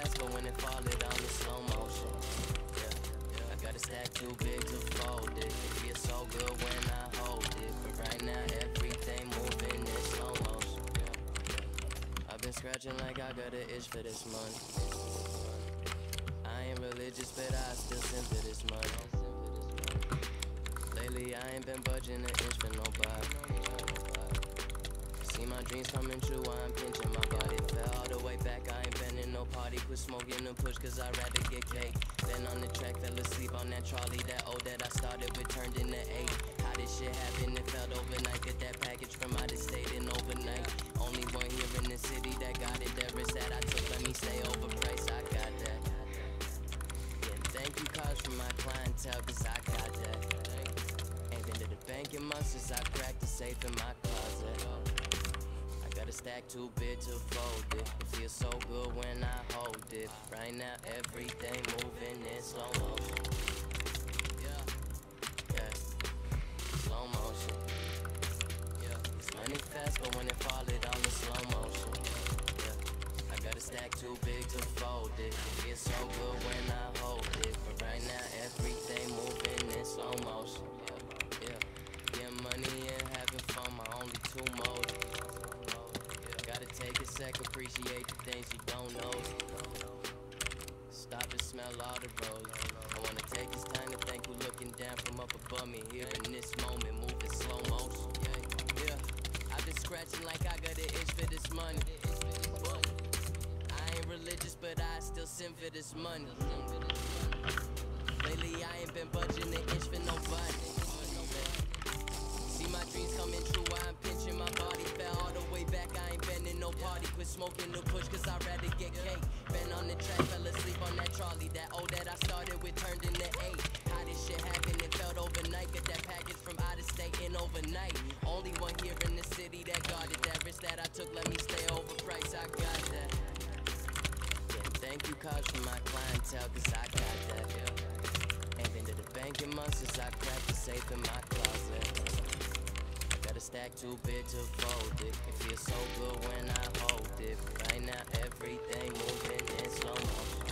fast, but when it fall, it on in slow motion. Yeah, I got a stack too big to fold it. It feels so good when I hold it, but right now everything moving in slow motion. I've been scratching like I got an itch for this money. I ain't religious, but I still send for this money. Lately I ain't been budging an inch for nobody. See my dreams coming true, I'm pinching my body. Fell all the way back, I ain't been in no party. Quit smoking and push, cause I'd rather get cake. Then on the track, fell asleep on that trolley. That O that I started with turned into 8. How this shit happened, it felt overnight. Get that package from out of state and overnight. Only one here in the city that got it. That risk that I took, let me stay overpriced, I got that. Yeah, thank you cause from my clientele, cause I got that. Ain't been to the bank in months since I cracked the safe in my closet. Got a stack too big to fold it. It feels so good when I hold it. Right now everything moving in slow motion. Yeah, slow motion. It's money fast, but when it fall, it all in slow motion. I got a stack too big to fold it. It feels so good when I hold it, but right now everything moving in slow motion. Getting money and having fun, my only two modes. Gotta take a sec, appreciate the things you don't know. Stop and smell all the roses. I wanna take this time to thank who looking down from up above me. Here in this moment, moving slow motion. Yeah, I've been scratching like I got an itch for this money. I ain't religious, but I still sin for this money. Lately I ain't been budging an inch for nobody. See my dreams coming true, I'm pinching my body. Fell all the way back, I ain't been in no party. Quit smoking the push, cause I'd rather get cake. Been on the track, fell asleep on that trolley. That O that I started with turned into 8. How this shit happened, it felt overnight. Get that package from out of state and overnight. Only one here in the city that got it. That risk that I took, let me stay overpriced, I got that. Yeah, thank you cause from my clientele, cause I got that. Ain't been to the bank in months since I cracked the safe in my closet. Got a stack too big to fold it. It feels so good when I hold it. Right now everything moving in slow motion.